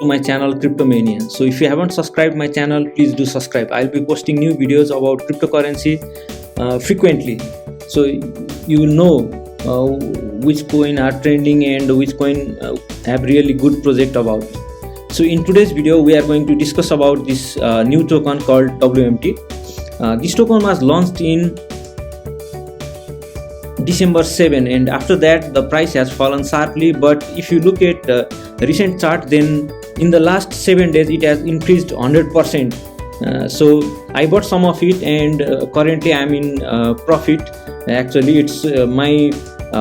to my channel Cryptomania. So if you haven't subscribed my channel, please do subscribe. I'll be posting new videos about cryptocurrency frequently, so you will know which coin are trending and which coin have really good project about. So in today's video we are going to discuss about this new token called WMT. This token was launched in December 7, and after that the price has fallen sharply, but if you look at the recent chart, then in the last 7 days it has increased 100%. So I bought some of it, and currently I'm in profit. Actually it's my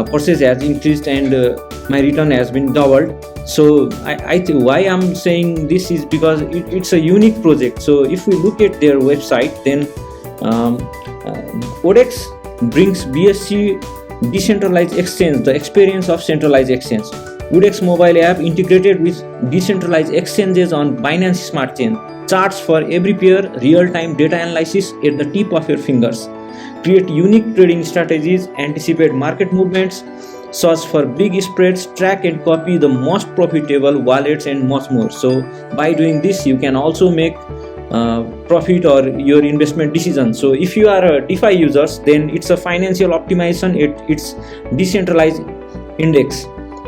purchase has increased and my return has been doubled. So why I'm saying this is because it's a unique project. So if we look at their website, then ODEX brings BSC decentralized exchange, the experience of centralized exchange. ODEX mobile app integrated with decentralized exchanges on Binance Smart Chain, charts for every pair, real-time data analysis at the tip of your fingers, create unique trading strategies, anticipate market movements, search for big spreads, track and copy the most profitable wallets, and much more. So by doing this you can also make profit or your investment decision. So if you are a DeFi users, then it's a financial optimization, it's decentralized index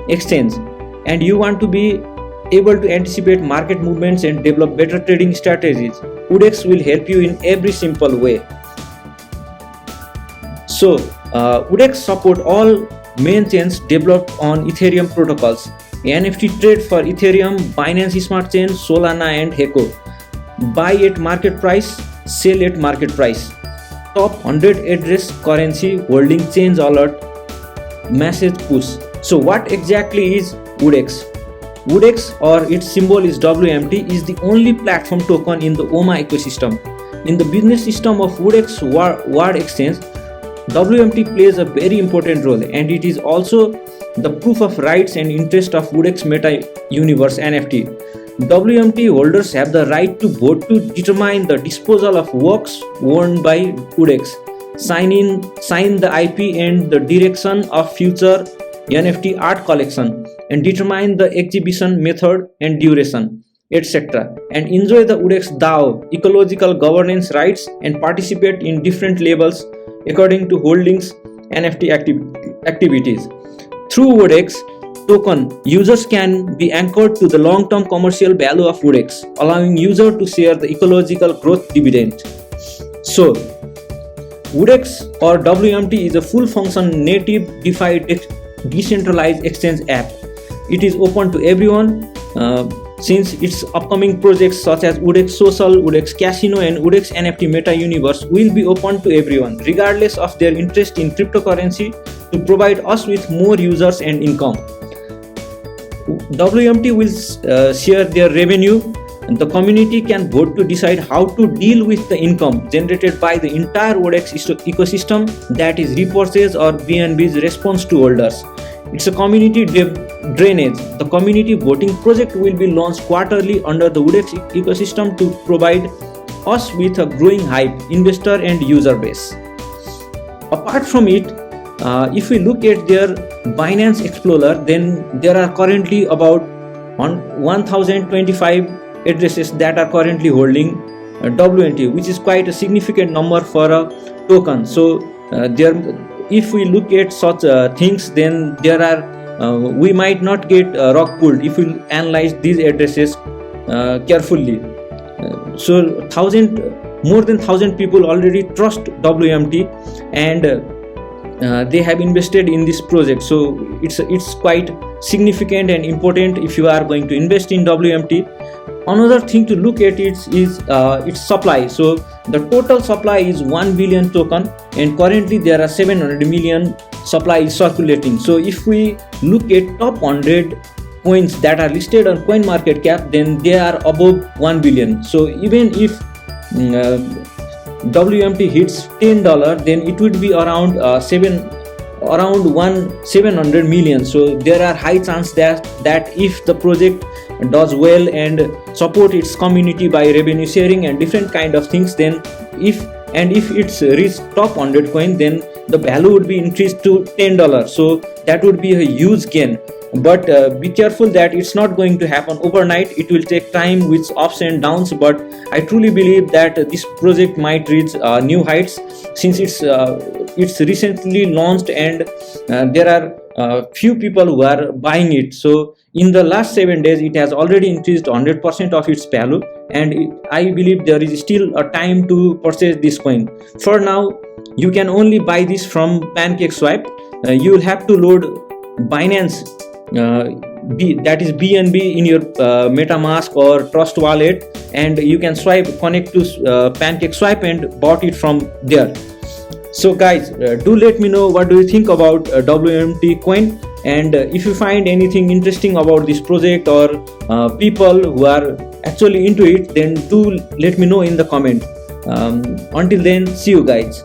exchange, and you want to be able to anticipate market movements and develop better trading strategies. ODEX will help you in every simple way. So ODEX support all main chains developed on Ethereum protocols. NFT trade for Ethereum, Binance Smart Chain, Solana and Heco. Buy at market price, sell at market price. Top 100 address currency holding change alert message push. So what exactly is ODEX? ODEX, or its symbol is WMT, is the only platform token in the OMA ecosystem. In the business system of ODEX World Exchange, WMT plays a very important role, and it is also the proof of rights and interest of ODEX Meta Universe NFT. WMT holders have the right to vote to determine the disposal of works owned by ODEX, sign the IP and the direction of future NFT art collection, and determine the exhibition method and duration, etc., and enjoy the ODEX DAO ecological governance rights and participate in different levels according to holdings NFT activities. Through ODEX token, users can be anchored to the long-term commercial value of ODEX, allowing users to share the ecological growth dividend. So ODEX or WMT is a full-function native DeFi decentralized exchange app. It is open to everyone since its upcoming projects such as ODEX Social, ODEX Casino and ODEX NFT Meta Universe will be open to everyone regardless of their interest in cryptocurrency, to provide us with more users and income. WMT will share their revenue, and the community can vote to decide how to deal with the income generated by the entire ODEX ecosystem, that is repurchase or BNB's response to holders. It's a community drainage. The community voting project will be launched quarterly under the ODEX ecosystem to provide us with a growing hype, investor and user base. Apart from it, if we look at their Binance Explorer, then there are currently about 1025 addresses that are currently holding WMT, which is quite a significant number for a token. So if we look at such things, then there are we might not get rock pulled if we analyze these addresses carefully. So more than 1,000 people already trust WMT, and they have invested in this project. So it's quite significant and important if you are going to invest in WMT. Another thing to look at is its supply. So the total supply is 1 billion token, and currently there are 700 million supply is circulating. So if we look at top 100 coins that are listed on CoinMarketCap, then they are above 1 billion. So even if WMT hits $10, then it would be around 700 million. So there are high chance that if the project does well and support its community by revenue sharing and different kind of things, then if it's reached top 100 coin, then the value would be increased to $10. So that would be a huge gain. but be careful that it's not going to happen overnight. It will take time with ups and downs, but I truly believe that this project might reach new heights, since it's recently launched, and there are few people who are buying it. So in the last 7 days it has already increased 100% of its value, and I believe there is still a time to purchase this coin. For now you can only buy this from PancakeSwap. You will have to load Binance, that is BNB, in your MetaMask or Trust wallet, and you can connect to PancakeSwap and bought it from there. So guys, do let me know what do you think about WMT coin, and if you find anything interesting about this project, or people who are actually into it, then do let me know in the comment. Until then, see you guys.